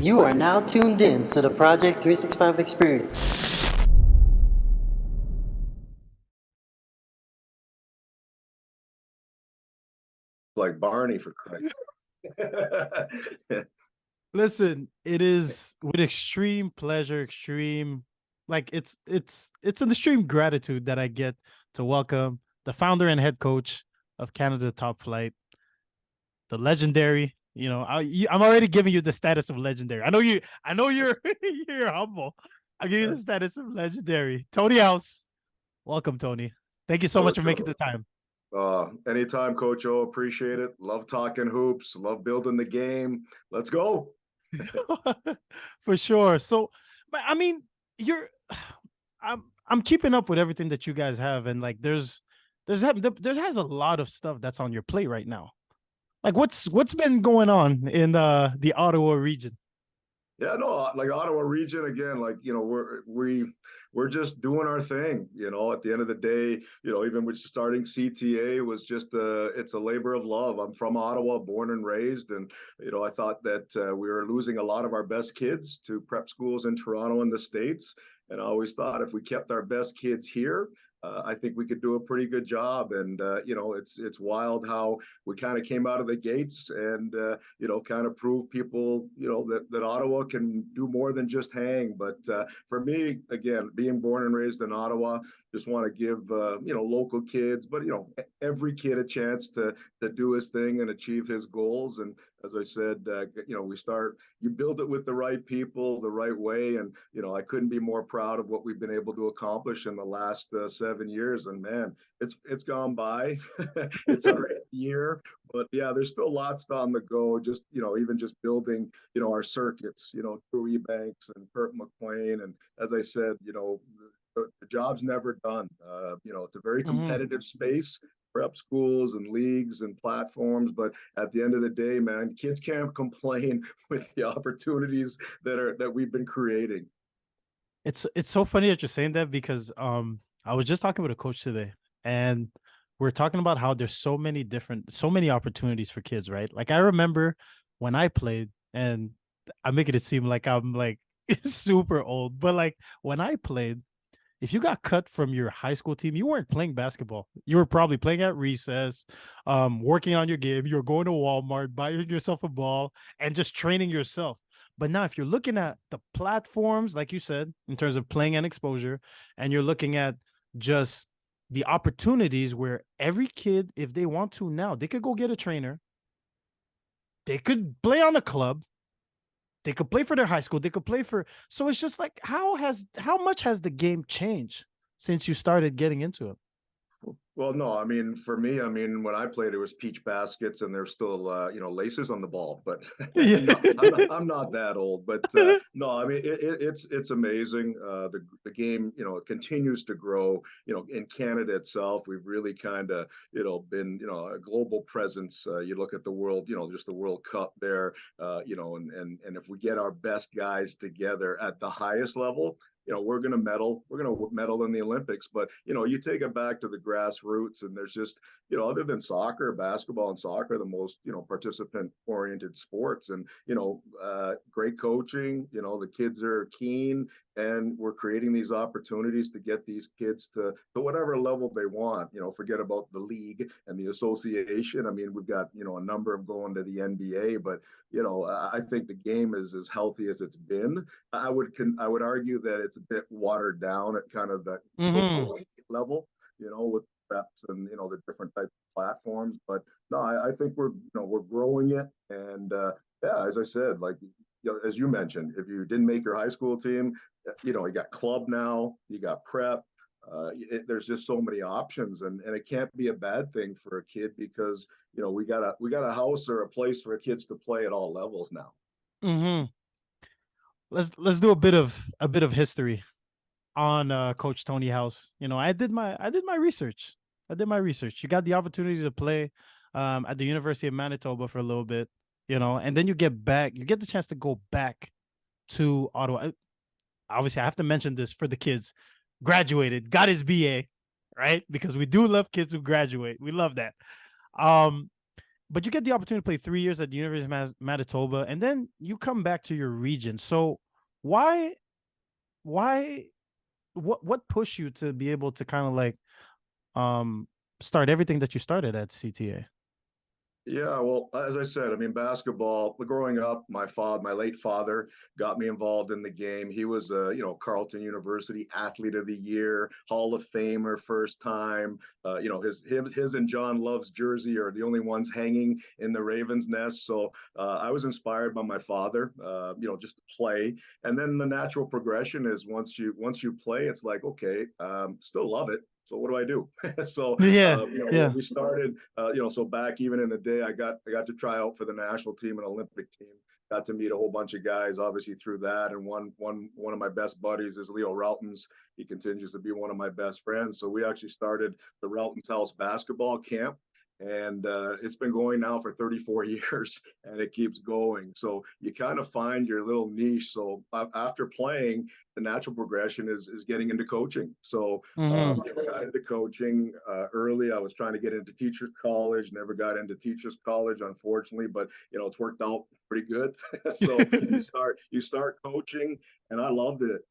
You are now tuned in to the Project 365 experience. Like Barney, for Christ. Listen, it is with extreme pleasure, it's an extreme gratitude that I get to welcome the founder and head coach of Canada Topflight, the legendary. I'm already giving you the status of legendary. I know you're you're humble. I'll give you the status of legendary. Tony House, welcome, Tony. Thank you so much for making the time. Anytime, Coach O. Appreciate it. Love talking hoops. Love building the game. Let's go. For sure. So, I mean, I'm keeping up with everything that you guys have, and like there has a lot of stuff that's on your plate right now. Like what's been going on in the Ottawa region? Yeah, no, like Ottawa region again, like, we're just doing our thing, at the end of the day, even with starting CTA was just it's a labor of love. I'm from Ottawa, born and raised. And, I thought that we were losing a lot of our best kids to prep schools in Toronto and the States. And I always thought if we kept our best kids here, I think we could do a pretty good job. And, it's wild how we kind of came out of the gates and, kind of prove people, that Ottawa can do more than just hang. But for me, again, being born and raised in Ottawa, just want to give, local kids, but, every kid a chance to do his thing and achieve his goals. And as I said, you build it with the right people, the right way. And, I couldn't be more proud of what we've been able to accomplish in the last 7 years. And man, it's gone by. It's our year, but yeah, there's still lots on the go. Just, even just building, our circuits, Drew Ebanks and Kurt McLean. And as I said, the job's never done. It's a very competitive space, prep schools and leagues and platforms. But at the end of the day, man, kids can't complain with the opportunities that we've been creating. It's so funny that you're saying that because I was just talking with a coach today, and we're talking about how there's so many opportunities for kids, right? Like I remember when I played, and I'm making it seem like I'm like super old, but like when I played, if you got cut from your high school team, you weren't playing basketball. You were probably playing at recess, working on your game. You were going to Walmart, buying yourself a ball, and just training yourself. But now, if you're looking at the platforms, like you said, in terms of playing and exposure, and you're looking at just the opportunities where every kid, if they want to now, they could go get a trainer. They could play on a club. They could play for their high school. They could play for. So it's just like, how much has the game changed since you started getting into it? Well, no, I mean, for me, I mean, when I played, it was peach baskets and there's still, laces on the ball, but I'm not that old, but no, I mean, it's amazing. The game, it continues to grow, in Canada itself. We've really kind of, been, a global presence. You look at the world, just the World Cup there, and if we get our best guys together at the highest level, we're going to medal. We're going to medal in the Olympics. But, you take it back to the grassroots, and there's just, other than soccer, basketball and soccer, the most, participant oriented sports. And, great coaching, the kids are keen, and we're creating these opportunities to get these kids to whatever level they want. Forget about the league and the association. I mean, we've got, a number of going to the NBA, but, I think the game is as healthy as it's been. I would argue that it's a bit watered down at kind of the level, with reps and the different types of platforms. But no, I think we're growing it, and yeah, as I said, like as you mentioned, if you didn't make your high school team, you got club now, you got prep. There's just so many options, and it can't be a bad thing for a kid because we got a house or a place for kids to play at all levels now. Mm-hmm. Let's do a bit of history on Coach Tony House. I did my research. You got the opportunity to play at the University of Manitoba for a little bit, and then you get the chance to go back to Ottawa. Obviously, I have to mention this for the kids. Graduated, got his BA, right? Because we do love kids who graduate. We love that. but you get the opportunity to play 3 years at the University of Manitoba, and then you come back to your region. So why, why, what pushed you to be able to kind of like start everything that you started at CTA? Yeah, well, as I said, I mean, basketball, growing up, my late father got me involved in the game. He was a, Carleton University Athlete of the Year, Hall of Famer first time. His and John Love's jersey are the only ones hanging in the Ravens nest. So I was inspired by my father, just to play. And then the natural progression is once you play, it's like, okay, still love it. So what do I do? So Yeah, when yeah. we started, so back even in the day, I got to try out for the national team and Olympic team. Got to meet a whole bunch of guys, obviously through that. And one of my best buddies is Leo Routens. He continues to be one of my best friends. So we actually started the Routens House basketball camp. And it's been going now for 34 years, and it keeps going. So you kind of find your little niche. So after playing, the natural progression is getting into coaching. So Mm-hmm. I got into coaching early. I was trying to get into teachers college, never got into teachers college, unfortunately, but it's worked out pretty good. So you start coaching, and I loved it.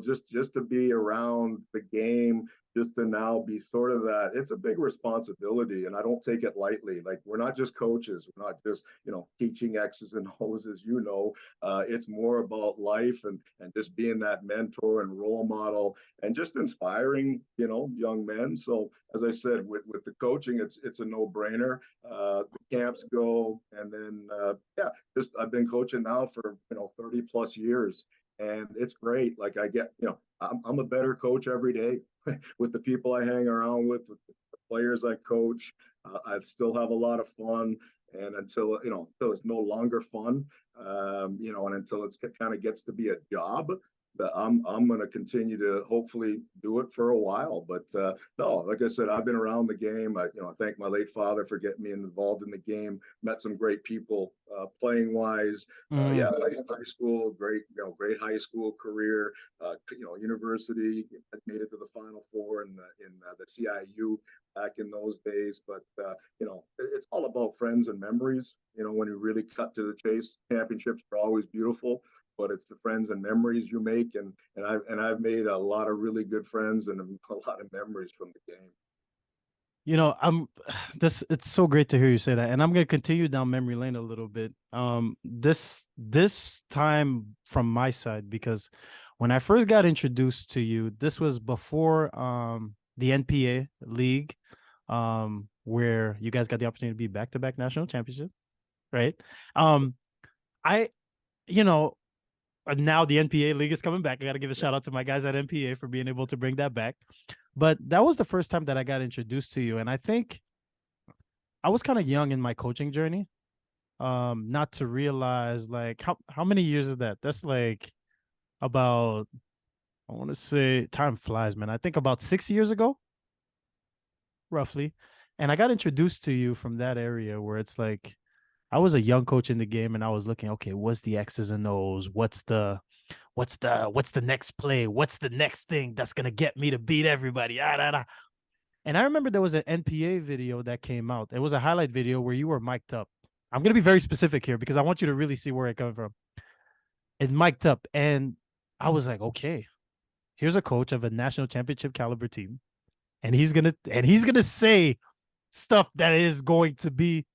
Just to be around the game, just to now be sort of that. It's a big responsibility, and I don't take it lightly. Like, we're not just coaches, we're not just teaching X's and O's, as you know. It's more about life, and just being that mentor and role model, and just inspiring young men. So as I said, with the coaching, it's a no-brainer. The camps go, and then just I've been coaching now for 30 plus years, and it's great. Like, I get I'm a better coach every day with the people I hang around with the players I coach. I still have a lot of fun, and until it's no longer fun, and until it's kind of gets to be a job, that I'm going to continue to hopefully do it for a while. But no, like I said, I've been around the game. I thank my late father for getting me involved in the game. Met some great people playing wise. Mm-hmm. Yeah, like high school, great high school career. University, made it to the Final Four in the CIU back in those days. But it's all about friends and memories. When you really cut to the chase, championships are always beautiful, but it's the friends and memories you make, and I've made a lot of really good friends and a lot of memories from the game. I'm it's so great to hear you say that. And I'm gonna continue down memory lane a little bit. This time from my side, because when I first got introduced to you, this was before the NPA league, where you guys got the opportunity to be back-to-back national championship, right? I you know Now the NPA league is coming back. I got to give a shout out to my guys at NPA for being able to bring that back. But that was the first time that I got introduced to you. And I think I was kind of young in my coaching journey. Not to realize, like, how many years is that? That's like about, I want to say, time flies, man. I think about 6 years ago, roughly. And I got introduced to you from that area where it's like I was a young coach in the game, and I was looking, okay, what's the X's and O's? What's the next play? What's the next thing that's gonna get me to beat everybody? And I remember there was an NPA video that came out. It was a highlight video where you were mic'd up. I'm gonna be very specific here because I want you to really see where it comes from. It mic'd up, and I was like, okay, here's a coach of a national championship caliber team, and he's gonna say stuff that is going to be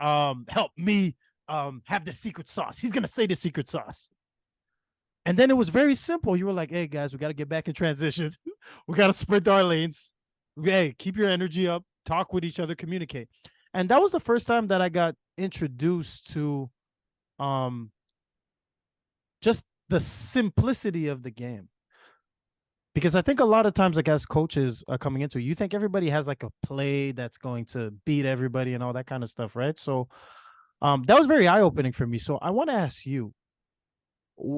help me have the secret sauce. He's gonna say the secret sauce. And then it was very simple. You were like, hey guys, we got to get back in transition. We got to sprint our lanes. Hey, keep your energy up, talk with each other, communicate. And that was the first time that I got introduced to just the simplicity of the game. Because I think a lot of times, like, as coaches are coming into it, you think everybody has like a play that's going to beat everybody and all that kind of stuff, right? So that was very eye-opening for me. So I want to ask you,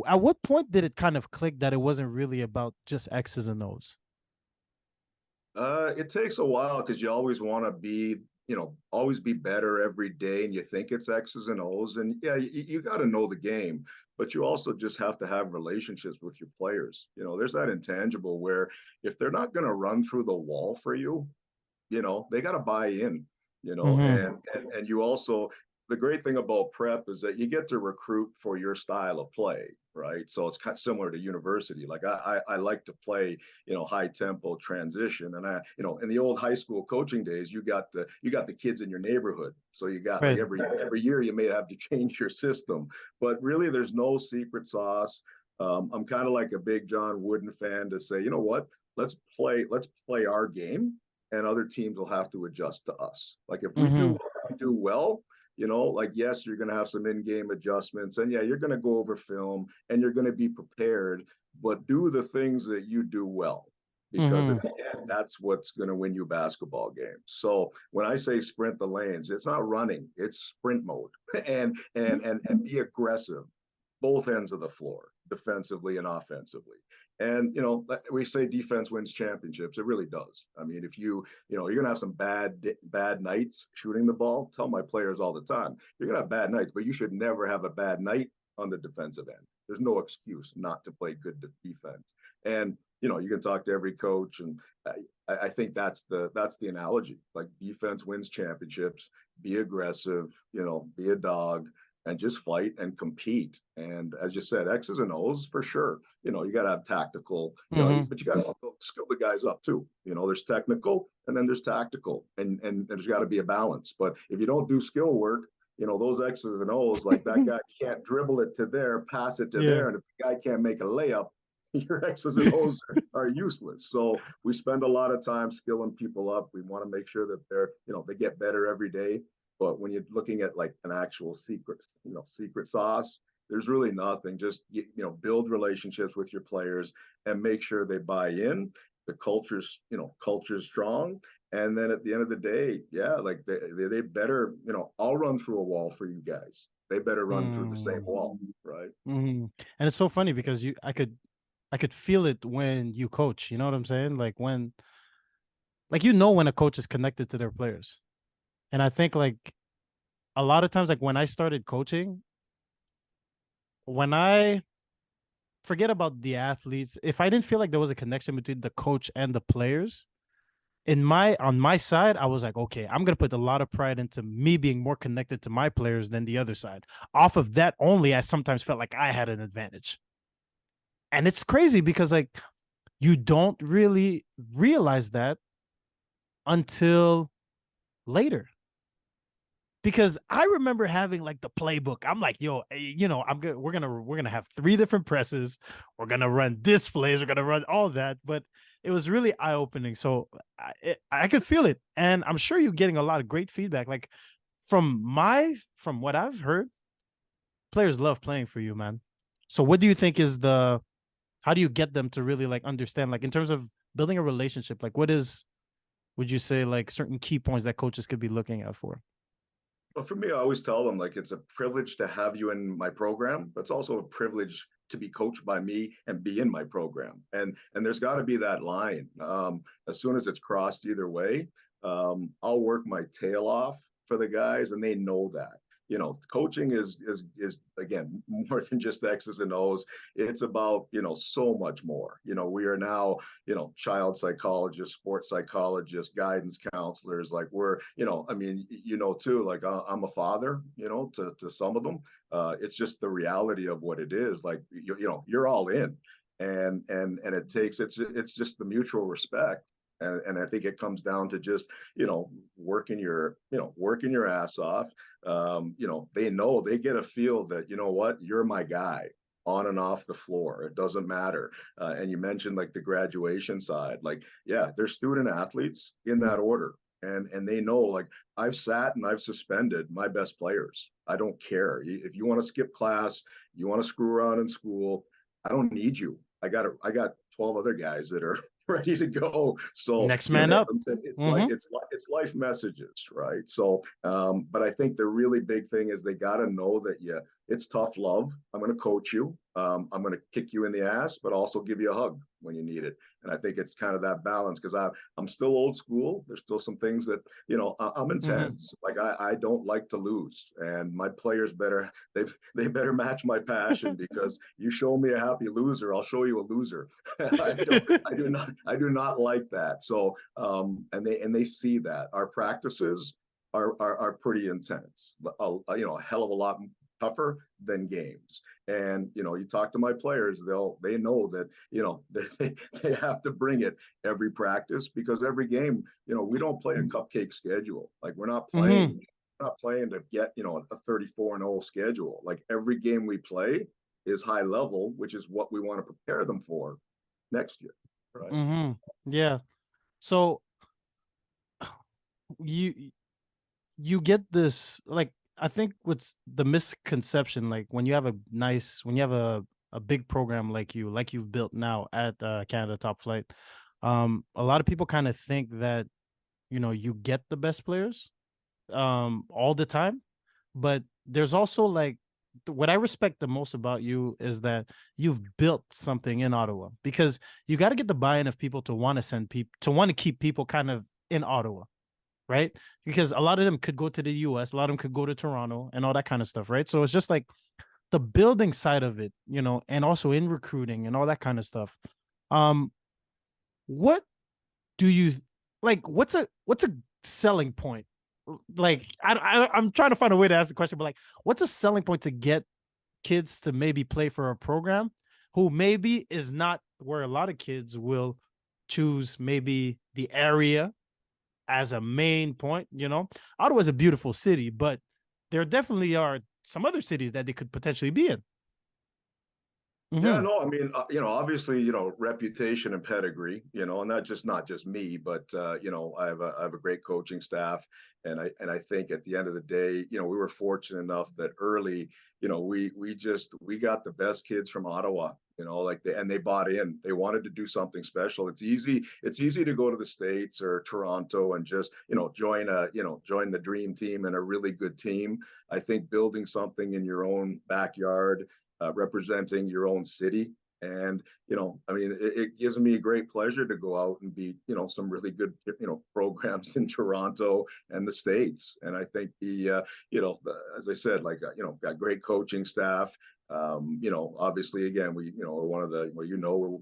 at what point did it kind of click that it wasn't really about just X's and O's? It takes a while because you always want to be, always be better every day, and you think it's X's and O's, and yeah, you got to know the game, but you also just have to have relationships with your players. There's that intangible where if they're not going to run through the wall for you, they got to buy in. you know, Mm-hmm. and you also, the great thing about prep is that you get to recruit for your style of play, right? So it's kind of similar to university. Like I like to play, you know, high tempo transition, and you know, in the old high school coaching days, you got the kids in your neighborhood, so you got like Right. every year you may have to change your system, but really there's no secret sauce. I'm kind of like a big John Wooden fan to say, you know what, let's play our game, and other teams will have to adjust to us. Like if Mm-hmm. we do well, you know, like yes, you're going to have some in-game adjustments, and yeah, you're going to go over film, and you're going to be prepared, but do the things that you do well, because Mm-hmm. at the end, that's what's going to win you basketball games. So when I say sprint the lanes, it's not running, it's sprint mode, and be aggressive, both ends of the floor, defensively and offensively. And you know, we say defense wins championships. It really does. I mean, if you know, you're gonna have some bad nights shooting the ball. Tell my players all the time, you're gonna have bad nights, but you should never have a bad night on the defensive end. There's no excuse not to play good defense. And you know, you can talk to every coach, and I think that's the analogy. Like defense wins championships. Be aggressive. You know, be a dog, and just fight and compete. And as you said, X's and O's for sure. You know, you got to have tactical, you know, Mm-hmm. but you got to skill the guys up too. You know, there's technical and then there's tactical, and there's got to be a balance. But if you don't do skill work, you know, those X's and O's, like that guy can't dribble it to there, pass it to Yeah. there. And if the guy can't make a layup, your X's and O's are useless. So we spend a lot of time skilling people up. We want to make sure that they're, you know, they get better every day. But when you're looking at like an actual secret, you know, secret sauce, there's really nothing. Just, you know, build relationships with your players and make sure they buy in. The culture's, you know, culture's strong. And then at the end of the day, yeah, like they better, you know, I'll run through a wall for you guys. They better run through the same wall, right? Mm-hmm. And it's so funny because I could feel it when you coach. You know what I'm saying? Like when, like when a coach is connected to their players. And I think like a lot of times, like when I started coaching, when I forget about the athletes, if I didn't feel like there was a connection between the coach and the players, on my side, I was like, okay, I'm gonna put a lot of pride into me being more connected to my players than the other side. Off of that only, I sometimes felt like I had an advantage. And it's crazy because like you don't really realize that until later. Because I remember having like the playbook. I'm like, yo, we're gonna have 3 different presses. We're gonna run this plays. We're gonna run all that. But it was really eye opening. So I could feel it, and I'm sure you're getting a lot of great feedback. Like from what I've heard, players love playing for you, man. So what do you think is how do you get them to really like understand, like in terms of building a relationship, like would you say like certain key points that coaches could be looking out for? But for me, I always tell them like it's a privilege to have you in my program, but it's also a privilege to be coached by me and be in my program. And there's got to be that line. As soon as it's crossed either way, I'll work my tail off for the guys, and they know that. You know, coaching is again more than just X's and O's. It's about, you know, so much more. You know, we are now, you know, child psychologists, sports psychologists, guidance counselors. Like we're, you know, I mean, you know, too, like I'm a father, you know, to some of them. It's just the reality of what it is. Like, you know, you're all in, and it takes, it's just the mutual respect. And I think it comes down to just, you know, working your ass off. You know, they get a feel that, you know what, you're my guy on and off the floor. It doesn't matter. And you mentioned like the graduation side, like, yeah, they're student athletes in that order. And they know, like, I've sat and I've suspended my best players. I don't care. If you want to skip class, you want to screw around in school, I don't need you. I got 12 other guys that are ready to go. So, Next you man know, up. it's like, Mm-hmm. it's life messages, right? So, but I think the really big thing is they got to know that, yeah, it's tough love. I'm going to coach you. I'm going to kick you in the ass, but also give you a hug when you need it. And I think it's kind of that balance, because I'm still old school. There's still some things that, you know, I'm Mm-hmm. intense. Like I don't like to lose, and my players they better match my passion, because you show me a happy loser, I'll show you a loser. I do not like that. So and they see that our practices, are pretty intense. You know, a hell of a lot tougher than games. And you know, you talk to my players, they know that, you know, they have to bring it every practice, because every game, you know, we don't play a cupcake schedule. Like we're not playing to get, you know, a 34-0 schedule. Like every game we play is high level, which is what we want to prepare them for next year, right? Yeah. So you get this, like, I think what's the misconception, like when you have a big program like you've built now at Canada Topflight, a lot of people kind of think that, you know, you get the best players all the time, but there's also like, what I respect the most about you is that you've built something in Ottawa, because you got to get the buy-in of people to want to send people, to want to keep people kind of in Ottawa, right? Because a lot of them could go to the US, a lot of them could go to Toronto and all that kind of stuff, right? So it's just like the building side of it, you know, and also in recruiting and all that kind of stuff. What do you like? What's a selling point? Like, I'm trying to find a way to ask the question, but like, what's a selling point to get kids to maybe play for a program who maybe is not where a lot of kids will choose, maybe the area as a main point? You know, Ottawa's a beautiful city, but there definitely are some other cities that they could potentially be in. Yeah, no, I mean, you know, obviously, you know, reputation and pedigree, you know, and not just me, but you know, I have a great coaching staff, and I think at the end of the day, you know, we were fortunate enough that early, you know, we got the best kids from Ottawa, you know, like and they bought in. They wanted to do something special. It's easy to go to the States or Toronto and just, you know, join the dream team and a really good team. I think building something in your own backyard, representing your own city. And, you know, I mean, it gives me great pleasure to go out and beat, you know, some really good, you know, programs in Toronto and the States. And I think you know, as I said, like, you know, got great coaching staff. You know, obviously, again, you know, we're one of the, well, you know,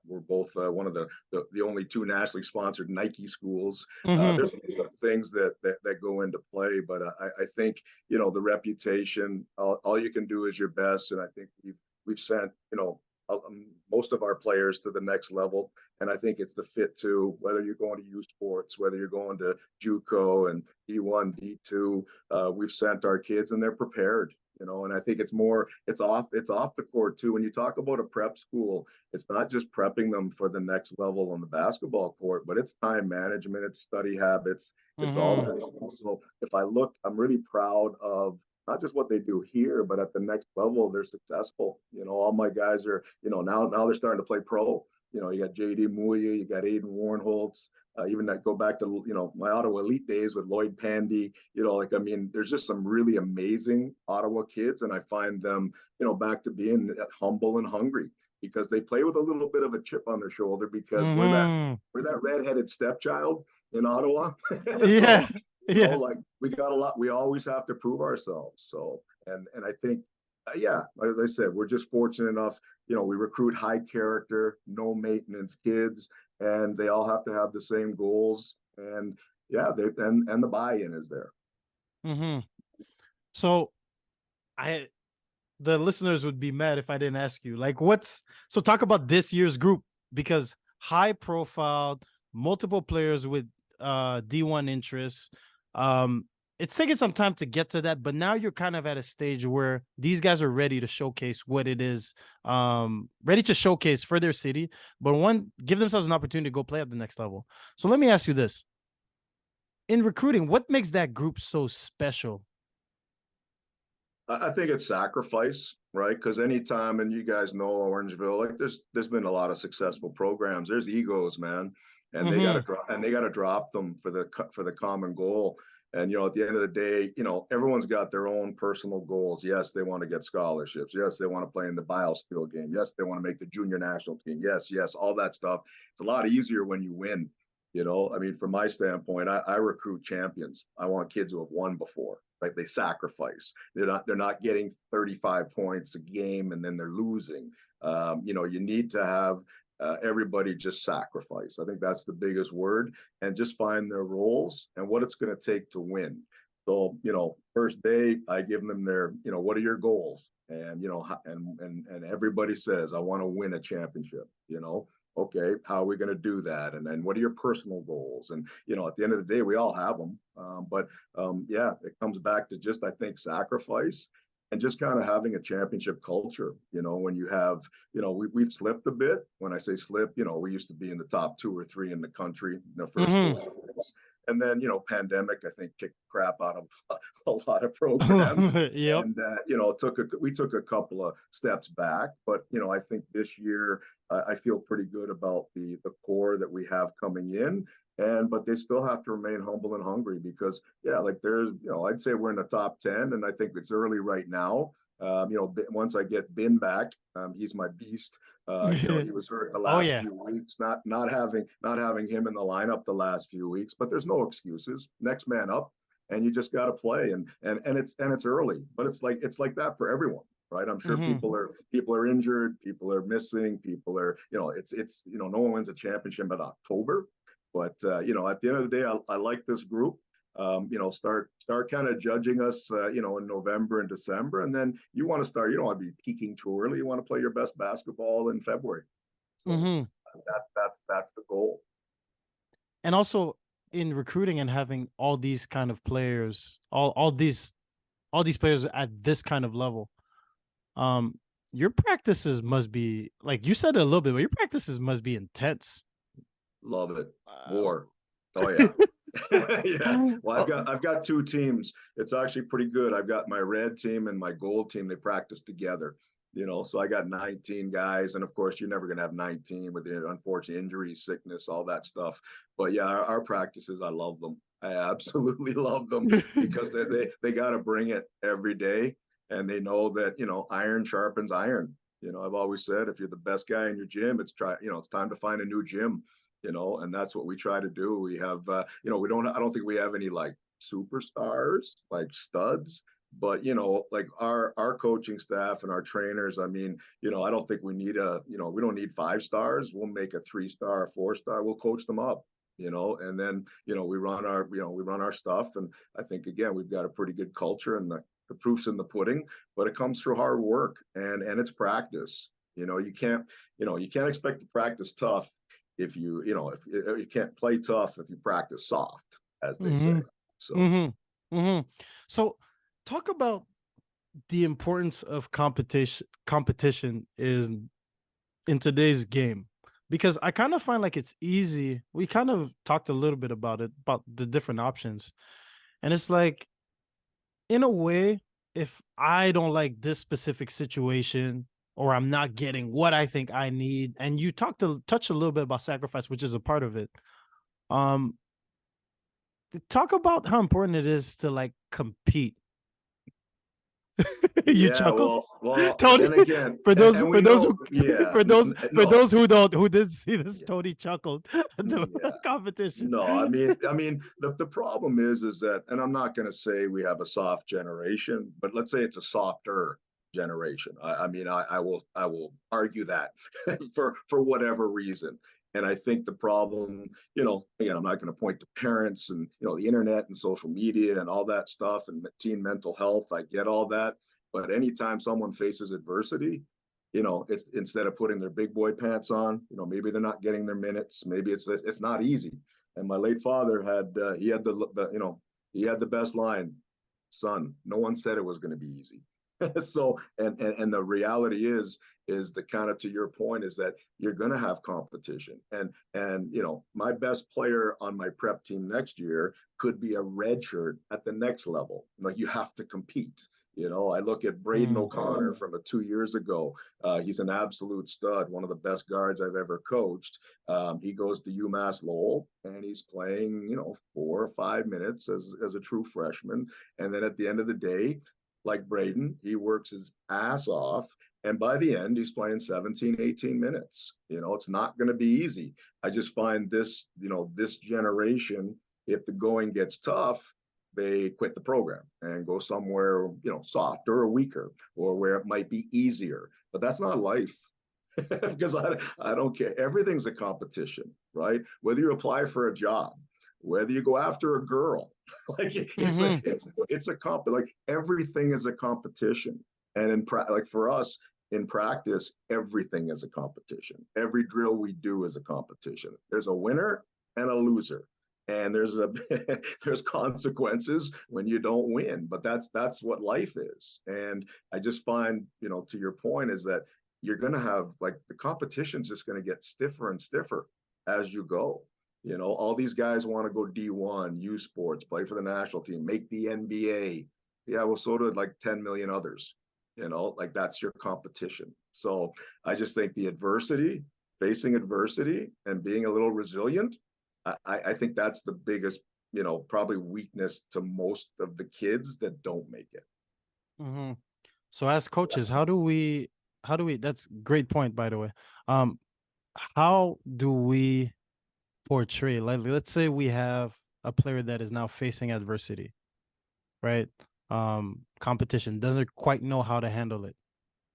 we're both one of the only two nationally sponsored Nike schools. There's things that go into play, but I think, you know, the reputation, all you can do is your best, and I think we've sent, you know, most of our players to the next level, and I think it's the fit too. Whether you're going to U Sports, whether you're going to JUCO and D1, D2, we've sent our kids and they're prepared. You know, and I think it's off the court too. When you talk about a prep school, it's not just prepping them for the next level on the basketball court, but it's time management, it's study habits, it's all that. So if I look, I'm really proud of not just what they do here, but at the next level, they're successful. You know, all my guys are, you know, now they're starting to play pro. You know, you got JD Muya, you got Aiden Warnholtz, even that go back to, you know, my Ottawa Elite days with Lloyd Pandy. You know, like, I mean, there's just some really amazing Ottawa kids, and I find them, you know, back to being humble and hungry, because they play with a little bit of a chip on their shoulder, because we're that redheaded stepchild in Ottawa. Yeah. So, Yeah. like, we got a lot. We always have to prove ourselves. So, and I think, yeah, like I said, we're just fortunate enough. You know, we recruit high character, no maintenance kids, and they all have to have the same goals. And yeah, and the buy-in is there. So the listeners would be mad if I didn't ask you, like, so talk about this year's group, because high profile, multiple players with D1 interests. It's taking some time to get to that, but now you're kind of at a stage where these guys are ready to showcase what it is, ready to showcase for their city, but give themselves an opportunity to go play at the next level. So let me ask you this. In recruiting, what makes that group so special? I think it's sacrifice, right? Because anytime, and you guys know Orangeville, like there's been a lot of successful programs. There's egos, man, and they got to drop them for the common goal. And, you know, at the end of the day, you know, everyone's got their own personal goals. Yes, they want to get scholarships. Yes, they want to play in the biosteel game. Yes, they want to make the junior national team. Yes, all that stuff. It's a lot easier when you win. You know, I mean, from my standpoint, I recruit champions. I want kids who have won before. Like, they sacrifice. They're not getting 35 points a game and then they're losing. You know, you need to have everybody just sacrifice. I think that's the biggest word, and just find their roles and what it's going to take to win. So, first day I give them their, what are your goals? And, and everybody says, I want to win a championship, okay, how are we going to do that? And then what are your personal goals? And, at the end of the day, we all have them. Yeah, it comes back to just, I think, sacrifice and just kind of having a championship culture, when you have, we've slipped a bit. When I say slip, we used to be in the top 2 or 3 in the country in the first 4 years. And then, pandemic, I think, kicked crap out of a lot of programs. Yep. And, we took a couple of steps back. But, I think this year, I feel pretty good about the core that we have coming in. But they still have to remain humble and hungry because, yeah, like there's, I'd say we're in the top 10, and I think it's early right now. Once I get Ben back, he's my beast. He was hurt the last few weeks, not having him in the lineup the last few weeks, but there's no excuses. Next man up, and you just got to play. And it's early, but it's like that for everyone. Right. I'm sure people are injured, people are missing, people are, it's no one wins a championship in October. But, at the end of the day, I like this group. Start kind of judging us, in November and December. And then you don't want to be peaking too early. You want to play your best basketball in February. So that's the goal. And also in recruiting and having all these kind of players, all these players at this kind of level, your practices must be, like you said it a little bit, but your practices must be intense. Love it. More. Oh yeah. Yeah. Well, I've got 2 teams. It's actually pretty good. I've got my red team and my gold team. They practice together, so I got 19 guys. And of course, you're never going to have 19 with the unfortunate injuries, sickness, all that stuff. But yeah, our practices, I love them. I absolutely love them because they got to bring it every day. And they know that, iron sharpens iron. I've always said, if you're the best guy in your gym, it's time to find a new gym. And that's what we try to do. We have, I don't think we have any like superstars, like studs, but, like our coaching staff and our trainers, I mean, I don't think we need we don't need 5 stars. We'll make a 3-star, 4-star. We'll coach them up, and then, we run our stuff. And I think, again, we've got a pretty good culture, and the proof's in the pudding, but it comes through hard work and it's practice. You can't expect to practice tough if you can't play tough if you practice soft, as they say. So So talk about the importance of competition in today's game, because I kind of find like it's easy. We kind of talked a little bit about the different options, and it's like, in a way, if I don't like this specific situation, or I'm not getting what I think I need, and you touch a little bit about sacrifice, which is a part of it. Talk about how important it is to like compete. You chuckle. Well, Tony, and again, for those and who didn't see this, Yeah. Tony chuckled at the competition. No, I mean, the problem is that, and I'm not going to say we have a soft generation, but let's say it's a softer generation. I will argue that for whatever reason. And I think the problem, again, I'm not going to point to parents and, the internet and social media and all that stuff and teen mental health. I get all that. But anytime someone faces adversity, it's instead of putting their big boy pants on, maybe they're not getting their minutes. Maybe it's not easy. And my late father had he had the best line, son. No one said it was going to be easy. So and the reality is the kind of, to your point, is that you're going to have competition, and my best player on my prep team next year could be a red shirt at the next level. Like, you have to compete. I look at Braden O'Connor from 2 years ago. He's an absolute stud, one of the best guards I've ever coached. He goes to UMass Lowell, and he's playing 4 or 5 minutes as a true freshman, and then at the end of the day, like Braden, he works his ass off. And by the end, he's playing 17, 18 minutes. It's not going to be easy. I just find this generation, if the going gets tough, they quit the program and go somewhere, softer or weaker, or where it might be easier. But that's not life. because I don't care. Everything's a competition, right? Whether you apply for a job, whether you go after a girl, like it's a comp. Like everything is a competition, and like for us in practice, everything is a competition. Every drill we do is a competition. There's a winner and a loser, and there's consequences when you don't win. But that's what life is. And I just find, to your point, is that you're going to have, like, the competition's just going to get stiffer and stiffer as you go. All these guys want to go D1, U Sports, play for the national team, make the NBA. Yeah, well, so did like 10 million others. Like that's your competition. So I just think facing adversity and being a little resilient, I think that's the biggest, probably weakness to most of the kids that don't make it. So as coaches, how do we, that's a great point, by the way. How do we portray, like, let's say we have a player that is now facing adversity, right? Competition, doesn't quite know how to handle it.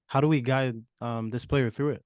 How do we guide this player through it?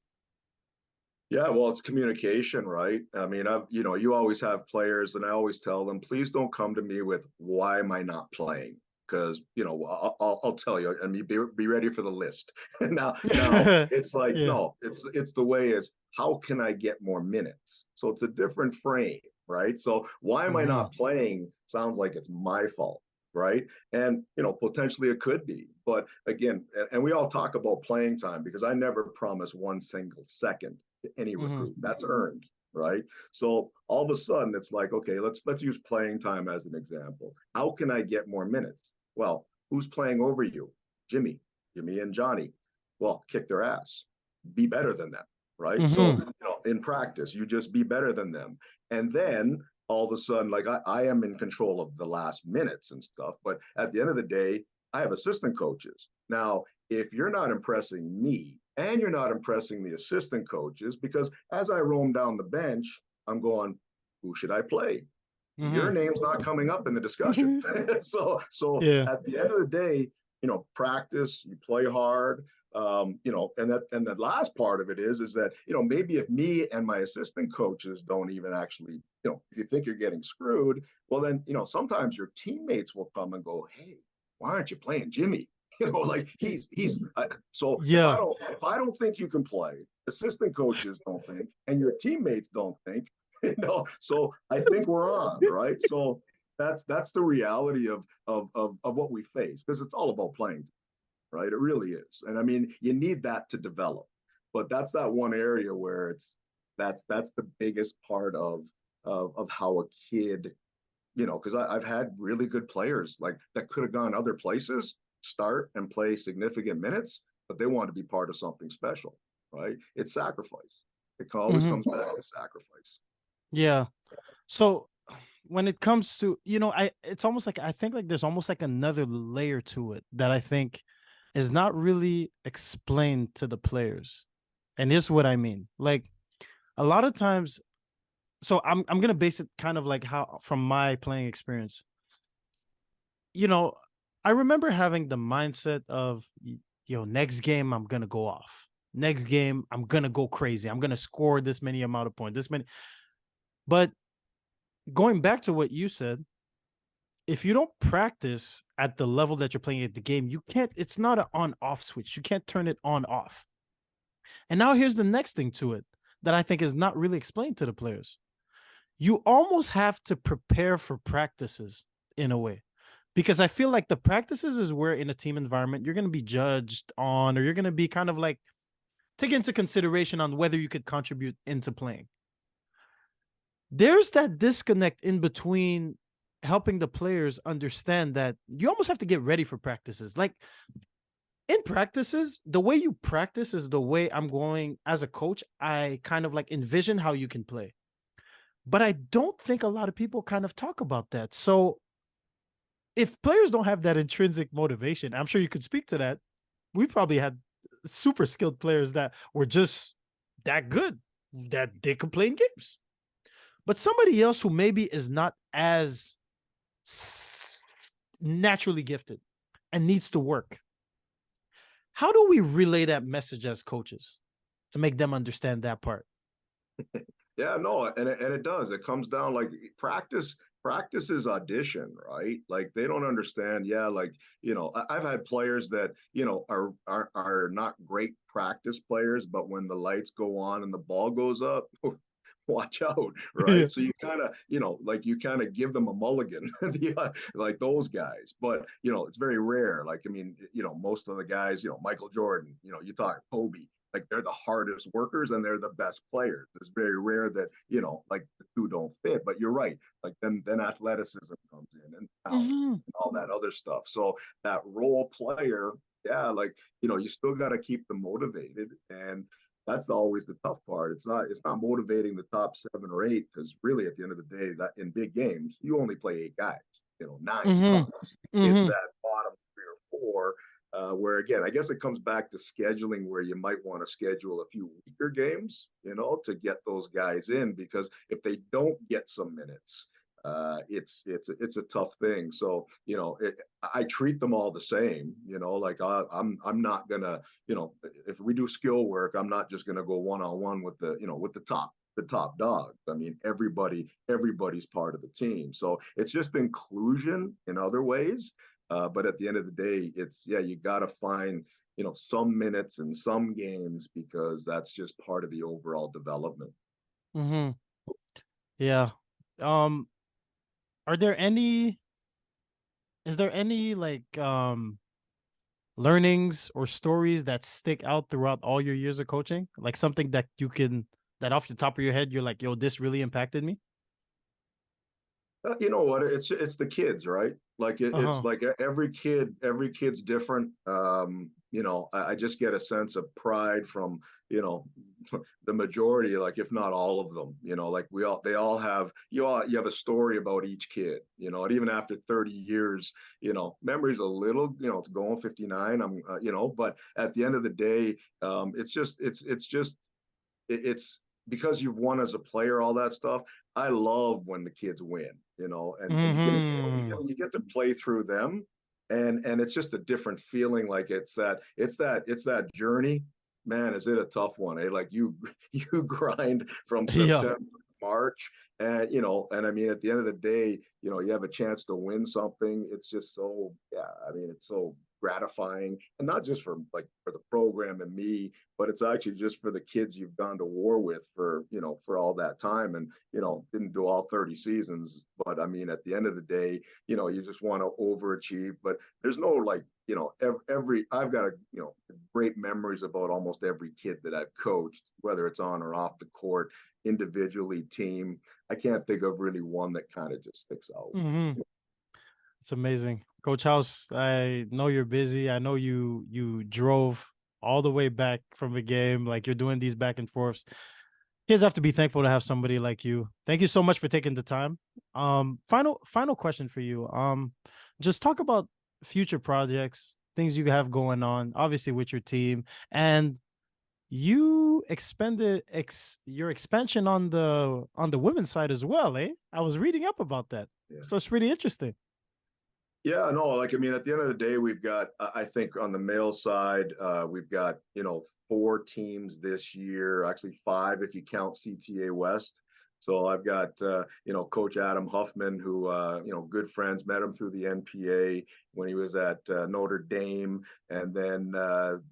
Yeah, well, it's communication, right? I mean, you always have players, and I always tell them, please don't come to me with, why am I not playing? Because, I'll tell you, I mean, be ready for the list. now it's like, Yeah. no, it's the way is, how can I get more minutes? So it's a different frame, right? So why am I not playing sounds like it's my fault, right? And, potentially it could be. But again, and we all talk about playing time, because I never promise one single second to any recruit. That's earned, right? So all of a sudden it's like, okay, let's use playing time as an example. How can I get more minutes? Well, who's playing over you? Jimmy and Johnny. Well, kick their ass. Be better than them, right? So, in practice, you just be better than them. And then all of a sudden, like, I am in control of the last minutes and stuff, but at the end of the day, I have assistant coaches. Now, if you're not impressing me, and you're not impressing the assistant coaches, because as I roam down the bench, I'm going, who should I play? Your name's not coming up in the discussion. so Yeah. at the end of the day, practice, you play hard. And the last part of it is that, maybe if me and my assistant coaches don't even actually, if you think you're getting screwed, well then, sometimes your teammates will come and go, hey, why aren't you playing Jimmy? Like he's so Yeah. if I don't think you can play, assistant coaches don't think, and your teammates don't think, so I think we're on, right? So that's the reality of what we face, because it's all about playing, right? It really is. And I mean, you need that to develop, but that's that one area where that's the biggest part of how a kid, because I've had really good players like that could have gone other places, start and play significant minutes, but they want to be part of something special, right? It's sacrifice. It always comes back to sacrifice. Yeah. So when it comes to, it's almost like, I think like there's almost like another layer to it that I think is not really explained to the players. And here's what I mean. Like, a lot of times, so I'm gonna base it kind of like how, from my playing experience. I remember having the mindset of, next game I'm gonna go off. Next game I'm gonna go crazy. I'm gonna score this many amount of points, this many. But going back to what you said, if you don't practice at the level that you're playing at the game, you can't, it's not an on-off switch. You can't turn it on off. And now here's the next thing to it that I think is not really explained to the players. You almost have to prepare for practices in a way, because I feel like the practices is where, in a team environment, you're going to be judged on, or you're going to be kind of like take into consideration on whether you could contribute into playing. There's that disconnect in between helping the players understand that you almost have to get ready for practices. Like, in practices, the way you practice is the way I'm going as a coach. I kind of like envision how you can play. But I don't think a lot of people kind of talk about that. So if players don't have that intrinsic motivation, I'm sure you could speak to that. We probably had super skilled players that were just that good, that they could play in games. But somebody else who maybe is not as naturally gifted and needs to work, how do we relay that message as coaches? to make them understand that part. Yeah, no, and it does. It comes down like practice is audition, right? Like they don't understand. Yeah, like I've had players that are not great practice players, but when the lights go on and the ball goes up, watch out, Yeah. right? So you kind of, like you kind of give them a mulligan, like those guys. But it's very rare. Like I mean, most of the guys, Michael Jordan, you talk Kobe, like they're the hardest workers and they're the best players. It's very rare that like the two don't fit. But you're right. Like then athleticism comes in and talent Hmm. and all that other stuff. So that role player, yeah, like you still got to keep them motivated, and that's always the tough part. It's not motivating the top 7 or 8, because really at the end of the day, that in big games you only play 8 guys, 9 Hmm. tops. It's Hmm. that bottom 3 or 4, where again, I guess it comes back to scheduling, where you might want to schedule a few weaker games, to get those guys in, because if they don't get some minutes, it's a tough thing. So I treat them all the same. Like I'm not gonna, if we do skill work, I'm not just gonna go one-on-one with the top dogs. I mean, everybody's part of the team. So it's just inclusion in other ways. But at the end of the day, you got to find some minutes in some games, because that's just part of the overall development. Hmm. Yeah. Um, are there any? Is there any like learnings or stories that stick out throughout all your years of coaching? Like something that that off the top of your head, you're like, yo, this really impacted me? You know what? It's the kids, right? Like it's Uh-huh. like every kid's different. I just get a sense of pride from you know the majority, like if not all of them. Like they all have you have a story about each kid. And even after 30 years, memory's a little, it's going 59. But at the end of the day, it's because you've won as a player, all that stuff. I love when the kids win, and Hmm. you get to play through them, and it's just a different feeling. Like it's that journey, man. Is it a tough one? Like you you grind from Yeah. September to March, and I mean at the end of the day, you have a chance to win something. It's just so, yeah, I mean it's so gratifying, and not just for the program and me, but it's actually just for the kids you've gone to war with for all that time, and didn't do all 30 seasons, but I mean at the end of the day, you just want to overachieve. But there's no, like, every I've got great memories about almost every kid that I've coached, whether it's on or off the court, individually, team. I can't think of really one that kind of just sticks out. Hmm. It's amazing. Coach House, I know you're busy. I know you drove all the way back from a game. Like you're doing these back and forths. Kids have to be thankful to have somebody like you. Thank you so much for taking the time. Final question for you. Just talk about future projects, things you have going on, obviously with your team, and you expended your expansion on the women's side as well, eh? I was reading up about that. Yeah. So it's pretty interesting. Yeah, no, like I mean, at the end of the day, we've got, I think on the male side, we've got, 4 teams this year, actually 5 if you count CTA West. So I've got, Coach Adam Huffman, who, good friends, met him through the NPA when he was at Notre Dame. And then,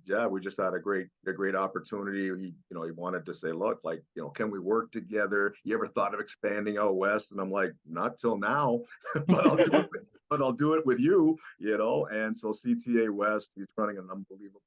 yeah, we just had a great opportunity. He wanted to say, look, like, can we work together? You ever thought of expanding out West? And I'm like, not till now, but I'll do it with you, And so CTA West, he's running an unbelievable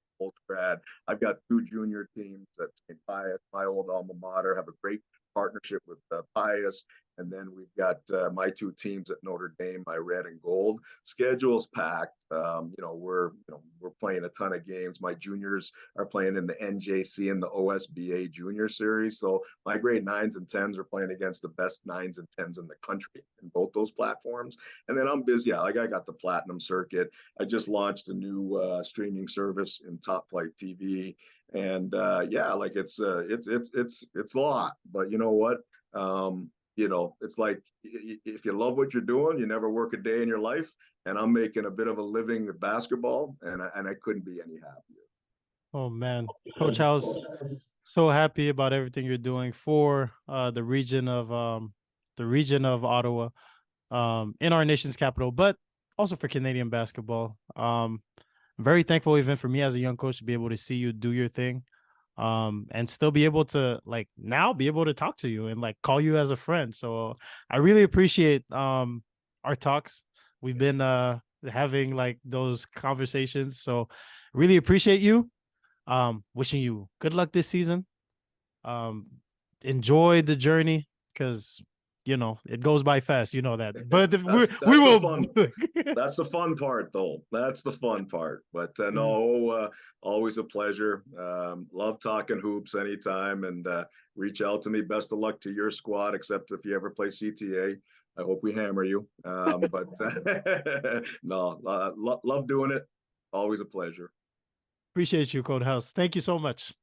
grad. I've got 2 junior teams at St. Pius, my old alma mater, have a great partnership with Pius. And then we've got my 2 teams at Notre Dame, my red and gold. Schedule's packed. We're playing a ton of games. My juniors are playing in the NJC and the OSBA Junior Series. So my grade 9s and 10s are playing against the best 9s and 10s in the country in both those platforms. And then I'm busy. Yeah, like I got the Platinum Circuit. I just launched a new streaming service in Topflight TV, and yeah, like it's a lot. But you know what? It's like if you love what you're doing, you never work a day in your life. And I'm making a bit of a living with basketball, and I couldn't be any happier. Oh man, Coach House, so happy about everything you're doing for the region of Ottawa, in our nation's capital, but also for Canadian basketball. Very thankful even for me as a young coach to be able to see you do your thing, and still be able to like now be able to talk to you and like call you as a friend. So I really appreciate our talks. We've been having like those conversations. So really appreciate you. Wishing you good luck this season. Um, enjoy the journey because you know it goes by fast. You know that, but we The will. fun. That's the fun part, though. That's the fun part. But no, always a pleasure. Love talking hoops anytime, and reach out to me. Best of luck to your squad, except if you ever play CTA. I hope we hammer you. But no, love doing it. Always a pleasure. Appreciate you, Code House. Thank you so much.